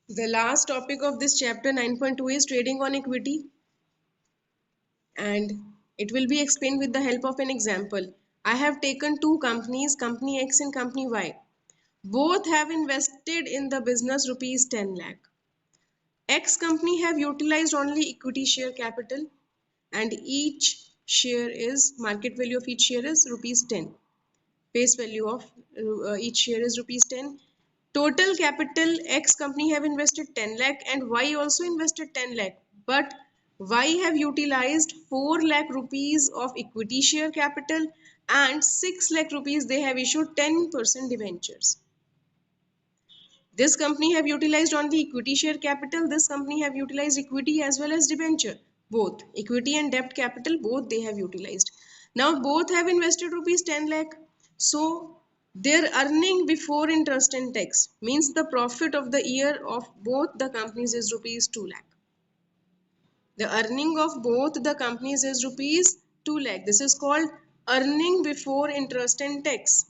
The last topic of this chapter 9.2 is trading on equity, and it will be explained with the help of an example. I have taken two companies, company X and company Y. Both have invested in the business rupees 10 lakh. X company have utilized only equity share capital, and each share is market value of each share is rupees 10. Face value of each share is rupees 10. Total capital X company have invested 10 lakh and Y also invested 10 lakh, but Y have utilized 4 lakh rupees of equity share capital and 6 lakh rupees they have issued 10% debentures. This company have utilized only equity share capital. This company have utilized equity as well as debenture. Both equity and debt capital, both they have utilized. Now both have invested rupees 10 lakh. So their earning before interest and tax means the profit of the year of both the companies is rupees 2 lakh. The earning of both the companies is rupees 2 lakh. This is called earning before interest and tax,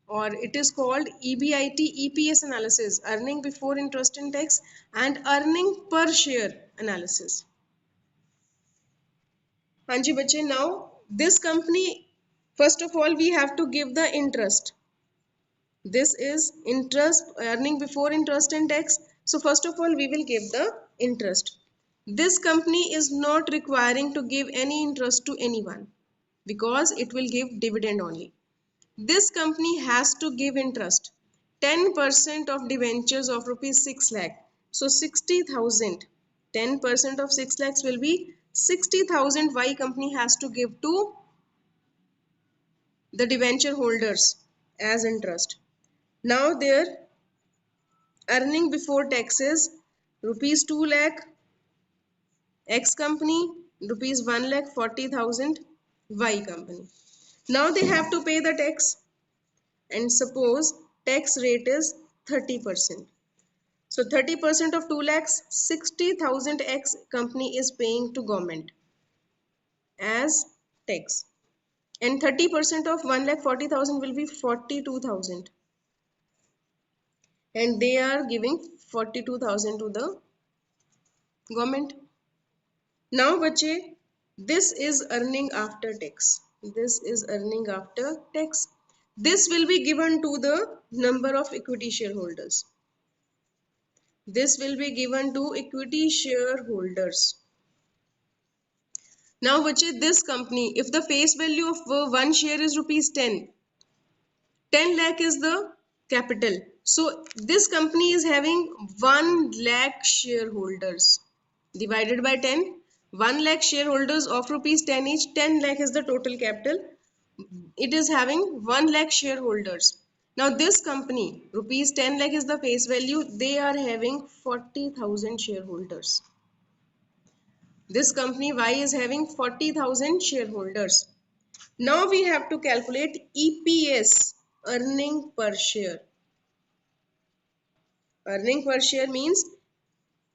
or it is called EBIT EPS analysis, earning before interest and tax, and earning per share analysis. Hanji bache, now this company, first of all we have to give the interest. This is interest, earning before interest and tax. So first of all we will give the interest. This company is not requiring to give any interest to anyone because it will give dividend only. This company has to give interest 10% of debentures of rupees 6 lakh. So 60,000, 10% of 6 lakhs will be 60,000 Y company has to give to the debenture holders as interest. Now their earning before taxes rupees 2 lakh, X company rupees 1 lakh 40,000 Y company. Now they have to pay the tax, and suppose tax rate is 30%. So 30% of 2 lakhs, 60,000 X company is paying to government as tax, and 30% of 1 lakh 40,000 will be 42,000, and they are giving 42,000 to the government. Now bache, this is earning after tax. This is earning after tax. This will be given to the number of equity shareholders. This will be given to equity shareholders. Now bache, this company, if the face value of one share is rupees 10, 10 lakh is the capital. So this company is having 1 lakh shareholders. Divided by 10, 1 lakh shareholders of rupees 10 each, 10 lakh is the total capital. It is having 1 lakh shareholders. Now this company, rupees 10 lakh is the face value, they are having 40,000 shareholders. This company Y is having 40,000 shareholders. Now we have to calculate EPS, earning per share. Earning per share means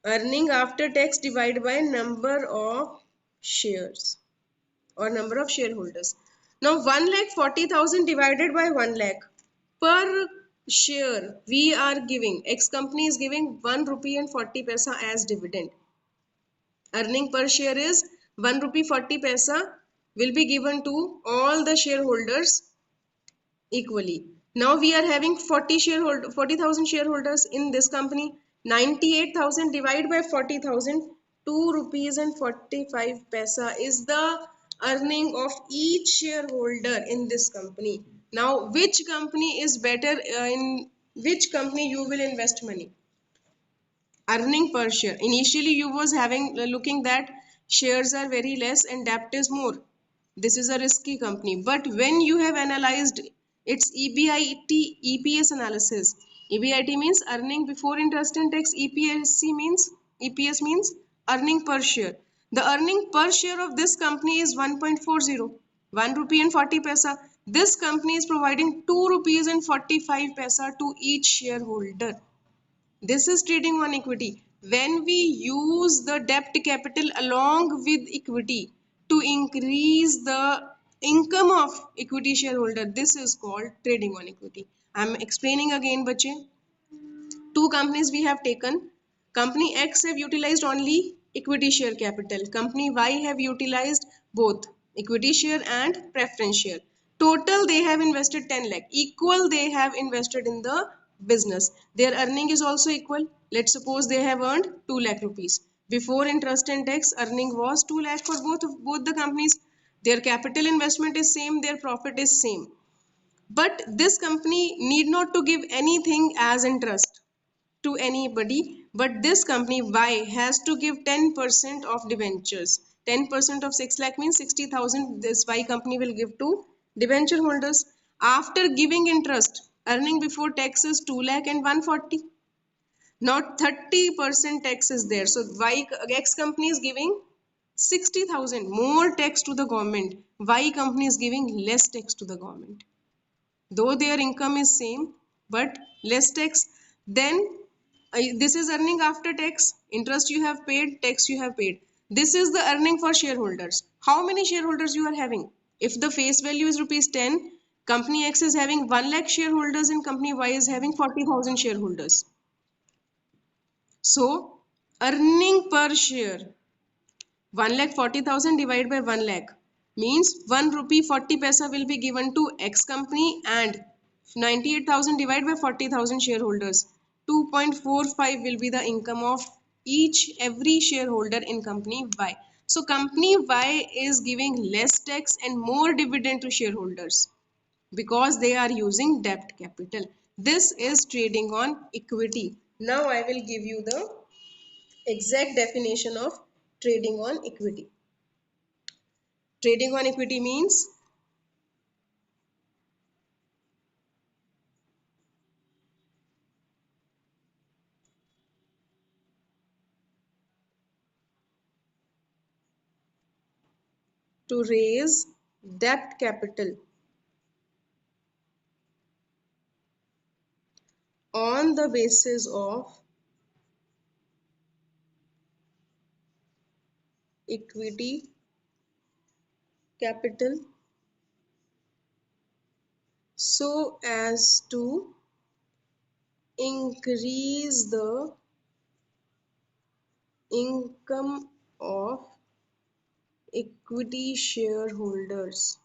earning after tax divided by number of shares or number of shareholders. Now 1,40,000 divided by 1 lakh per share we are giving. X company is giving 1 rupee and 40 paisa as dividend. Earning per share is 1 rupee 40 paisa will be given to all the shareholders equally. Now we are having 40,000 shareholders in this company. 98,000 divided by 40,000, 2 rupees and 45 paisa is the earning of each shareholder in this company. Now which company is better, in which company you will invest money? Earning per share. Initially you was having looking that shares are very less and debt is more. This is a risky company. But when you have analyzed its EBIT EPS analysis, EBIT means earning before interest and tax, EPS means earning per share. The earning per share of this company is 1.40, 1 rupee and 40 paisa. This company is providing 2 rupees and 45 paisa to each shareholder. This is trading on equity. When we use the debt capital along with equity to increase the income of equity shareholder, this is called trading on equity. I am explaining again, bache. Two companies we have taken. Company X have utilized only equity share capital. Company Y have utilized both equity share and preference share. Total they have invested 10 lakh. Equal they have invested in the business. Their earning is also equal. Let's suppose they have earned 2 lakh rupees. Before interest and tax, earning was 2 lakh for both the companies. Their capital investment is same, their profit is same. But this company need not to give anything as interest to anybody, but this company Y has to give 10% of debentures. 10% of 6 lakh means 60,000 this Y company will give to debenture holders. After giving interest, earning before tax is 2 lakh and 140. Now 30% tax is there. So Y X company is giving 60,000 more tax to the government. Y company is giving less tax to the government. Though their income is same, but less tax. Then this is earning after tax. Interest you have paid, tax you have paid. This is the earning for shareholders. How many shareholders you are having? If the face value is rupees 10, company X is having 1 lakh shareholders and company Y is having 40,000 shareholders. So earning per share 1,40,000 divided by 1 lakh means 1 rupee 40 paisa will be given to X company and 98,000 divided by 40,000 shareholders. 2.45 will be the income of every shareholder in company Y. So company Y is giving less tax and more dividend to shareholders because they are using debt capital. This is trading on equity. Now I will give you the exact definition of trading on equity. Trading on equity means to raise debt capital on the basis of equity capital so as to increase the income of equity shareholders.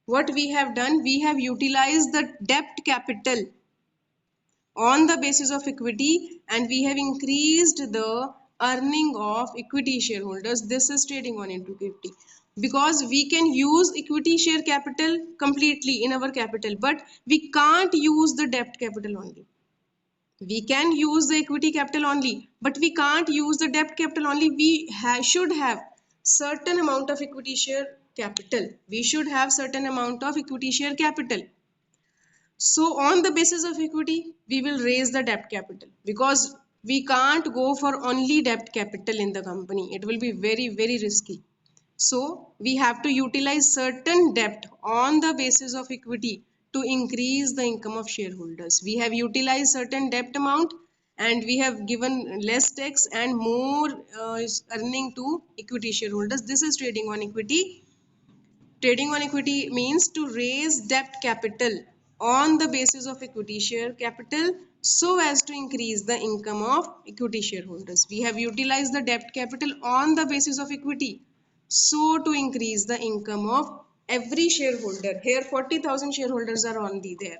What we have done, we have utilized the debt capital on the basis of equity and we have increased the earning of equity shareholders. This is trading on equity because we can use equity share capital completely in our capital, but we can't use the debt capital only. We can use the equity capital only, but we can't use the debt capital only. We should have certain amount of equity share capital. We should have certain amount of equity share capital. So on the basis of equity, we will raise the debt capital because we can't go for only debt capital in the company. It will be very, very risky. So we have to utilize certain debt on the basis of equity to increase the income of shareholders. We have utilized certain debt amount and we have given less tax and more earning to equity shareholders. This is trading on equity. Trading on equity means to raise debt capital on the basis of equity share capital so as to increase the income of equity shareholders. We have utilized the debt capital on the basis of equity so to increase the income of every shareholder. Here 40,000 shareholders are only there.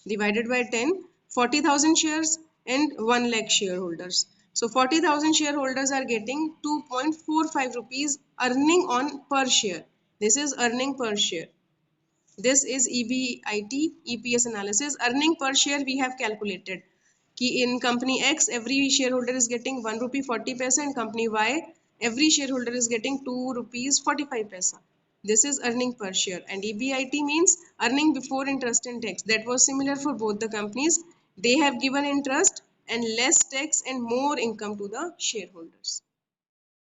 Divided by 10, 40,000 shares and 1 lakh shareholders. So 40,000 shareholders are getting 2.45 rupees earning on per share. This is earning per share. This is EBIT, EPS analysis. Earning per share we have calculated. Ki in company X, every shareholder is getting 1 rupee 40 paisa and company Y, every shareholder is getting 2 rupees 45 paisa. This is earning per share and EBIT means earning before interest and tax. That was similar for both the companies. They have given interest and less tax and more income to the shareholders.